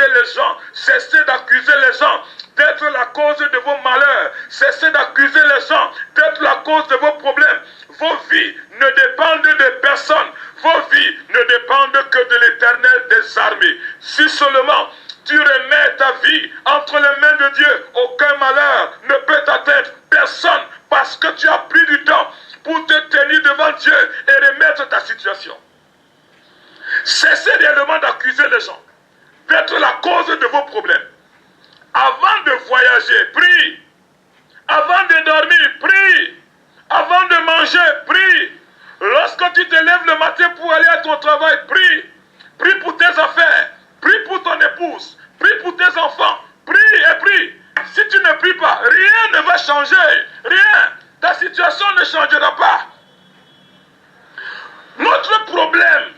d'accuser les gens. Cessez d'accuser les gens d'être la cause de vos malheurs. Cessez d'accuser les gens d'être la cause de vos problèmes. Vos vies ne dépendent de personne. Vos vies ne dépendent que de l'Éternel des armées. Si seulement tu remets ta vie entre les mains de Dieu, aucun malheur ne peut t'atteindre. Personne, parce que tu as pris du temps pour te tenir devant Dieu et remettre ta situation. Cessez réellement d'accuser les gens d'être la cause de vos problèmes. Avant de voyager, prie. Avant de dormir, prie. Avant de manger, prie. Lorsque tu te lèves le matin pour aller à ton travail, prie. Prie pour tes affaires. Prie pour ton épouse. Prie pour tes enfants. Prie et prie. Si tu ne pries pas, rien ne va changer. Rien. Ta situation ne changera pas. Notre problème,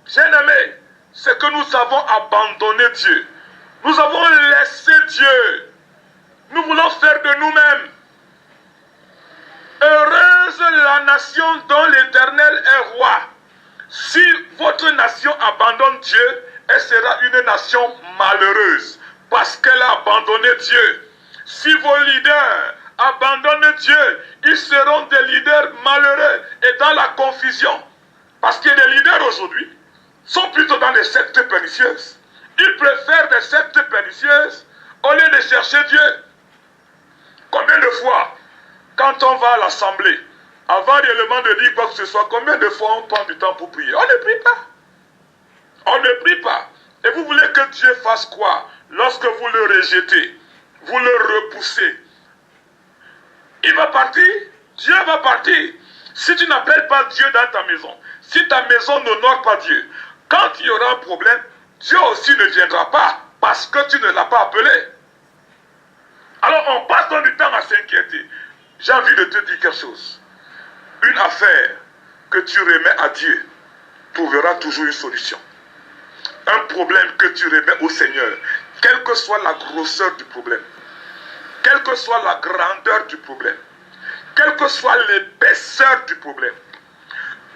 bien-aimé, c'est que nous avons abandonné Dieu. Nous avons laissé Dieu. Nous voulons faire de nous-mêmes. Heureuse la nation dont l'Éternel est roi. Si votre nation abandonne Dieu, elle sera une nation malheureuse parce qu'elle a abandonné Dieu. Si vos leaders abandonnent Dieu, ils seront des leaders malheureux et dans la confusion. Parce que les leaders aujourd'hui sont plutôt dans des sectes pernicieuses. Ils préfèrent des sectes pernicieuses au lieu de chercher Dieu. Combien de fois, quand on va à l'assemblée, avant réellement de dire quoi que ce soit, combien de fois on prend du temps pour prier? On ne prie pas. On ne prie pas. Et vous voulez que Dieu fasse quoi? Lorsque vous le rejetez, vous le repoussez, il va partir. Dieu va partir. Si tu n'appelles pas Dieu dans ta maison, si ta maison n'honore pas Dieu, quand il y aura un problème, Dieu aussi ne viendra pas parce que tu ne l'as pas appelé. Alors on passe dans du temps à s'inquiéter. J'ai envie de te dire quelque chose. Une affaire que tu remets à Dieu trouvera toujours une solution. Un problème que tu remets au Seigneur, quelle que soit la grosseur du problème, quelle que soit la grandeur du problème, quelle que soit l'épaisseur du problème,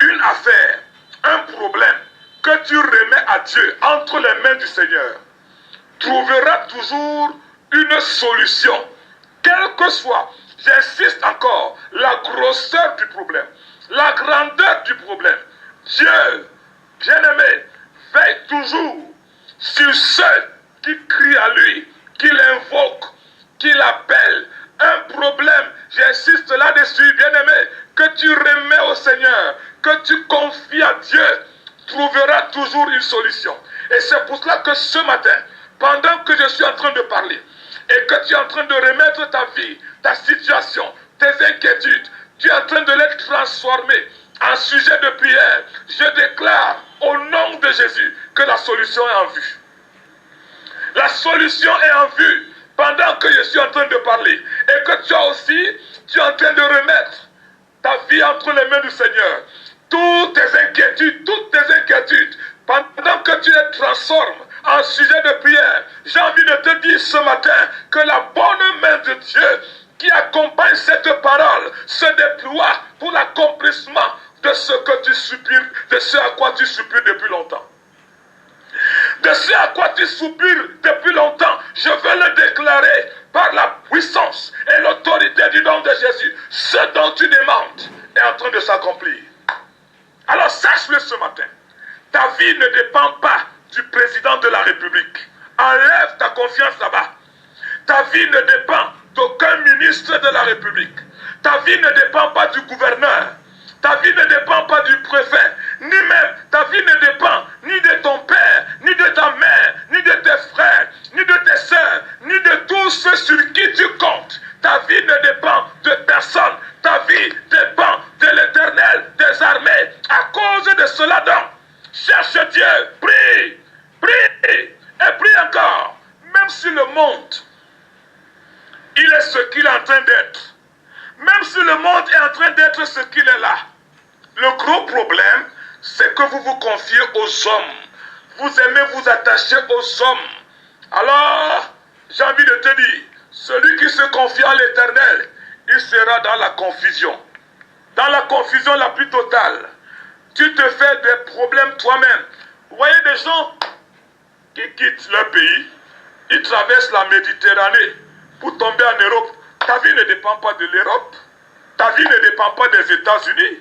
une affaire, un problème que tu remets à Dieu entre les mains du Seigneur, trouvera toujours une solution, quelle que soit, j'insiste encore, la grosseur du problème, la grandeur du problème. Dieu, bien-aimé, veille toujours sur ceux qui crient à lui, qui l'invoquent, qui l'appellent. Un problème, j'insiste là-dessus, bien-aimé, que tu remets au Seigneur, que tu confies à Dieu, trouvera toujours une solution. Et c'est pour cela que ce matin, pendant que je suis en train de parler, et que tu es en train de remettre ta vie, ta situation, tes inquiétudes, tu es en train de les transformer en sujet de prière, je déclare au nom de Jésus que la solution est en vue. La solution est en vue pendant que je suis en train de parler. Et que toi aussi, tu es en train de remettre ta vie entre les mains du Seigneur. Toutes tes inquiétudes, pendant que tu les transformes en sujet de prière, j'ai envie de te dire ce matin que la bonne main de Dieu qui accompagne cette parole se déploie pour l'accomplissement de ce que tu soupires, de ce à quoi tu soupires depuis longtemps. De ce à quoi tu soupires depuis longtemps, je veux le déclarer par la puissance et l'autorité du nom de Jésus. Ce dont tu demandes est en train de s'accomplir. Alors sache-le ce matin, ta vie ne dépend pas du président de la République. Enlève ta confiance là-bas. Ta vie ne dépend d'aucun ministre de la République. Ta vie ne dépend pas du gouverneur. Ta vie ne dépend pas du préfet, ni même ta vie ne dépend ni de ton père, ni de ta mère, ni de tes frères, ni de tes sœurs, ni de tous ceux sur qui tu comptes. Ta vie ne dépend de personne. Ta vie dépend de l'Éternel des armées. À cause de cela donc, cherche Dieu, prie, prie, et prie encore. Même si le monde, il est ce qu'il est en train d'être. Même si le monde est en train d'être ce qu'il est là. Le gros problème, c'est que vous vous confiez aux hommes. Vous aimez vous attacher aux hommes. Alors, j'ai envie de te dire, celui qui se confie en l'Éternel, il sera dans la confusion. Dans la confusion la plus totale. Tu te fais des problèmes toi-même. Vous voyez des gens, qui quittent leur pays, ils traversent la Méditerranée pour tomber en Europe. Ta vie ne dépend pas de l'Europe. Ta vie ne dépend pas des États-Unis.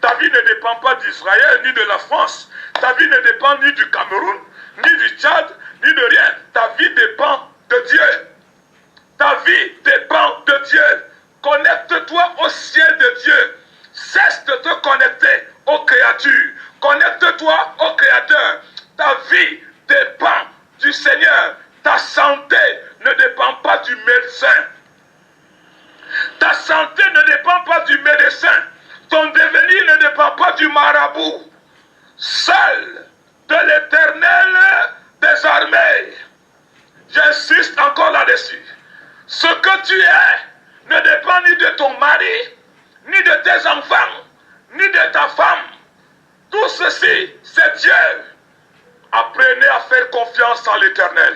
Ta vie ne dépend pas d'Israël ni de la France. Ta vie ne dépend ni du Cameroun, ni du Tchad, ni de rien. Ta vie dépend de Dieu. Ta vie dépend de Dieu. Connecte-toi au ciel de Dieu. Cesse de te connecter aux créatures. Connecte-toi au Créateur. Ta vie dépend du Seigneur. Ta santé ne dépend pas du médecin. Ta santé ne dépend pas du médecin. Ton devenir ne dépend pas du marabout. Seul de l'Éternel des armées. J'insiste encore là-dessus. Ce que tu es ne dépend ni de ton mari, ni de tes enfants, ni de ta femme. Tout ceci, c'est Dieu. Apprenez à faire confiance en l'Éternel.